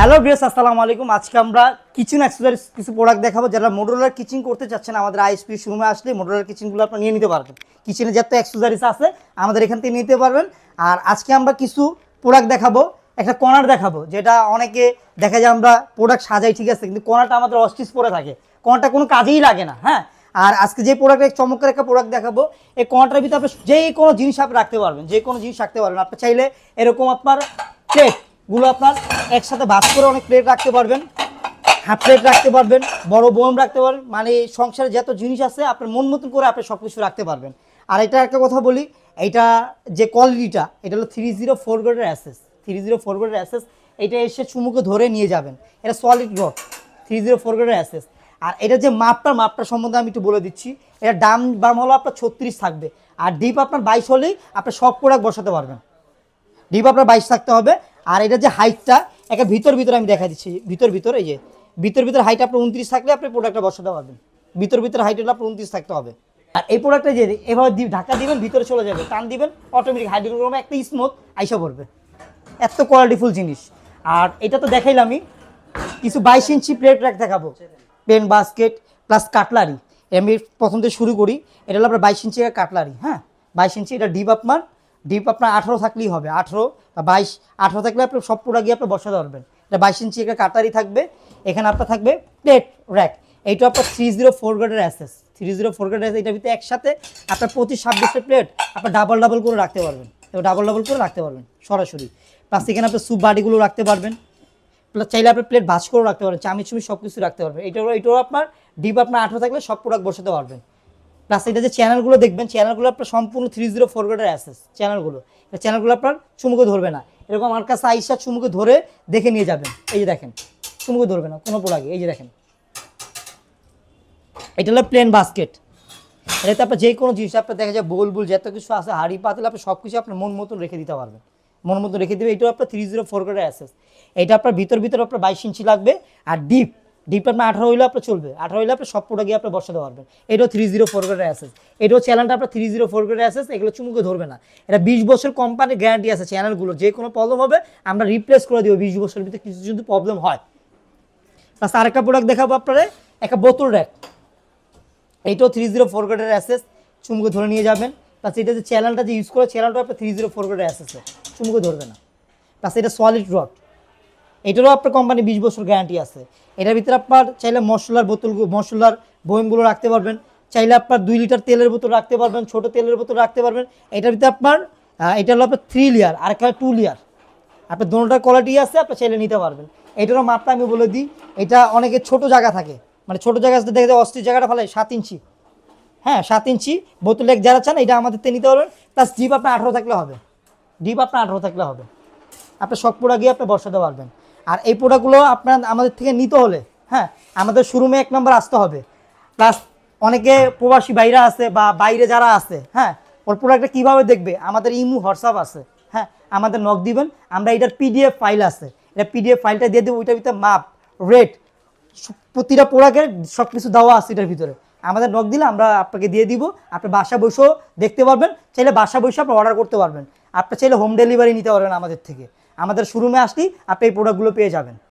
Hello viewers, আসসালামু আলাইকুম। আজকে আমরা কিচেন অ্যাক্সেসরিজ কিছু প্রোডাক্ট দেখাবো। যারা মডুলার কিচেন করতে চাচ্ছেন আমাদের আইএসপি শোরুমে আসলে মডুলার কিচেনগুলো আপনারা নিয়ে নিতে পারবেন। কিচেনে যত অ্যাক্সেসরিজ আছে আমাদের এখান থেকে নিতে পারবেন। আর আজকে আমরা কিছু প্রোডাক্ট দেখাবো, একটা কর্নার দেখাবো, যেটা অনেকে দেখা যায় আমরা প্রোডাক্ট সাজাই ঠিক আছে, কিন্তু কর্নারটা আমাদের অস্টিচ পরে থাকে, কর্নারটা কোনো কাজেই লাগে না। হ্যাঁ, আর আজকে যে প্রোডাক্টের চমৎকার একটা প্রোডাক্ট দেখাবো, এই কর্নারটার ভিতরে আপনি যে কোনো জিনিস আপনি রাখতে পারবেন, যে কোনো জিনিস রাখতে পারবেন। আপনি চাইলে এরকম আপনার প্লেটগুলো আপনার একসাথে ভাঁজ করে অনেক প্লেট রাখতে পারবেন, হাফ প্লেট রাখতে পারবেন, বড় বোম রাখতে পারবেন। মানে সংসারে যত জিনিস আছে আপনার মন মতন করে আপনি সব কিছু রাখতে পারবেন। আর এটা একটা কথা বলি, এইটা যে কোয়ালিটিটা, এটা হলো 304 গ্রেডের অ্যাসেস। 304 গ্রেডের অ্যাসেস, এটা এসে চুমুকে ধরে নিয়ে যাবেন। এটা সলিড রড 304 গ্রেডের অ্যাসেস। আর এটা যে মাপটা সম্বন্ধে আমি একটু বলে দিচ্ছি। এটা দাম হলো আপনার 36 থাকবে, আর ডিপ আপনার 22 হলেই আপনি সব প্রোডাক্ট বসাতে পারবেন। ডিপ আপনার 22 থাকতে হবে। আর এটা যে হাইটটা, একটা ভিতর আমি দেখা দিচ্ছি, ভিতর এই যে ভিতর হাইট আপনার 29 থাকলে আপনি প্রোডাক্টটা বসাতে পারবেন। ভিতর হাইট হলে আপনার 29 থাকতে হবে। আর এই প্রোডাক্টটা যে এভাবে ঢাকা দিবেন, ভিতরে চলে যাবে, টান দিবেন, অটোমেটিক হাইড্রোগ্রামে একটা স্মুথ আইসা পড়বে। এত কোয়ালিটিফুল জিনিস। আর এটা তো দেখাইলাম, আমি কিছু 22 ইঞ্চি প্লেট রাখ দেখাবো, পেন বাস্কেট প্লাস কাটলারি। আমি প্রথম থেকে শুরু করি। এটা হলো আপনার 22 ইঞ্চি কাটলারি। হ্যাঁ, 22 ইঞ্চি। এটা ডিপ আপনার 18 থাকলেই হবে, 18 বা 18 থাকলে আপনি সব প্রোডাক্ট গিয়ে আপনি বসাতে পারবেন। এটা 22 ইঞ্চি একটা কাটারি থাকবে। এখানে আপনার থাকবে প্লেট র্যাক। এইটা আপনার 304 গ্রেডের অ্যাসেস। 304 গ্রেডের অ্যাসেস। এটার ভিতরে একসাথে আপনার প্রতি 26 প্লেট আপনার ডাবল করে রাখতে পারবেন। ডাবল করে রাখতে পারবেন সরাসরি। প্লাস এখানে আপনি স্যুপ বাটিগুলো রাখতে পারবেন। প্লাস চাইলে আপনি প্লেট ভাঁজ করেও রাখতে পারবেন, চামি সব কিছু রাখতে পারবেন। এটাও আপনার ডিপ আপনার 18 থাকলে সব প্রোডাক্ট বসাতে পারবেন। প্লাস এটা যে চ্যানেলগুলো দেখবেন, চ্যানেলগুলো আপনার সম্পূর্ণ 304 গ্রেডের অ্যাসেস। চ্যানেলগুলো আপনার চুমুকে ধরবে না। এরকম আমার কাছে আইসা চুমুকে ধরে দেখে নিয়ে যাবেন। এই যে দেখেন, চুমুকে ধরবে না কোনো প্রোডাক্টে। এই যে দেখেন, এটা হলো প্লেন বাস্কেট। এটাতে আপনার যে কোনো জিনিস আপনার দেখা যায় বোল যত কিছু আছে, হাঁড়ি পাতিল, আপনি সব কিছু আপনার মন মতন রেখে দিতে পারবেন। মন মতন রেখে দেবে। এটাও আপনার 304 গ্রেডের অ্যাসেস। এটা আপনার ভিতর আপনার 22 ইঞ্চি লাগবে। আর ডিপ আপনার 18 হইলে আপনার চলবে। 18 হইলে আপনি সব প্রোডাক্ট গিয়ে আপনি বসাতে পারবেন। এটাও 304 গ্রেডের অ্যাসেস। এটাও চ্যানেলটা আপনার 304 গ্রেডের অ্যাসেস। এগুলো চুমুকে ধরবে না। এটা 20 বছর কোম্পানির গ্যারান্টি আছে। চ্যানেলগুলো যে কোনো প্রবলেম হবে আমরা রিপ্লেস করে দেবো 20 বছরের ভিতরে কিছু যদি প্রবলেম হয়। প্লাস আরেকটা প্রোডাক্ট দেখাবো আপনারা, একটা বোতল র্যাক। এইটাও 304 গ্রেডের অ্যাসেস। চুমুকে ধরে নিয়ে যাবেন। প্লাস এটা যে চ্যানেলটা যে ইউজ করে, চ্যানেলটা আপনার 304 গ্রেডের অ্যাসেসে, চুমুকে ধরবে না। প্লাস এটা সলিড রড। এটারও আপনার কোম্পানি 20 বছর গ্যারান্টি আছে। এটার ভিতরে আপনার চাইলে মশলার বয়মগুলো রাখতে পারবেন। চাইলে আপনার 2 লিটার তেলের বোতল রাখতে পারবেন, ছোটো তেলের বোতল রাখতে পারবেন। এটার ভিতরে আপনার এটা হলো আপনার 3 লেয়ার, আর একটা 2 লেয়ার। আপনার দুটোটার কোয়ালিটি আছে, আপনি চাইলে নিতে পারবেন। এটারও মাপটা আমি বলে দিই। এটা অনেকে ছোটো জায়গা থাকে, মানে ছোটো জায়গা দেখা যায় অস্থির জায়গাটা ফেলে 7 ইঞ্চি। হ্যাঁ, 7 ইঞ্চি বোতল এক যারা চান এটা আমাদের নিতে পারবেন। প্লাস ডিপ আপনার 18 থাকলে হবে। আপনি সব প্রোডাক্ট গিয়ে আপনি বসাতে পারবেন। আর এই প্রোডাক্টগুলো আপনার আমাদের থেকে নিতে হলে, হ্যাঁ, আমাদের শোরুমে 1 নম্বর আসতে হবে। প্লাস অনেকে প্রবাসী বাইরে আছে বা বাইরে যারা আছে, হ্যাঁ, ওর প্রোডাক্টটা কীভাবে দেখবে, আমাদের ইমো হোয়াটসঅ্যাপ আছে। হ্যাঁ, আমাদের নক দিবেন, আমরা এটার পিডিএফ ফাইল আছে, এটা পিডিএফ ফাইলটা দিয়ে দেবো। ওইটার ভিতরে মাপ, রেট, প্রতিটা প্রোডাক্টের সব কিছু দেওয়া আছে এটার ভিতরে। আমাদের নক দিলে আমরা আপনাকে দিয়ে দিব। আপনি বাসা বসেও দেখতে পারবেন, চাইলে বাসা বসে আপনি অর্ডার করতে পারবেন। আপনি চাইলে হোম ডেলিভারি নিতে পারবেন আমাদের থেকে। আমাদের শোরুমে আসলেই আপনি এই প্রোডাক্টগুলো পেয়ে যাবেন।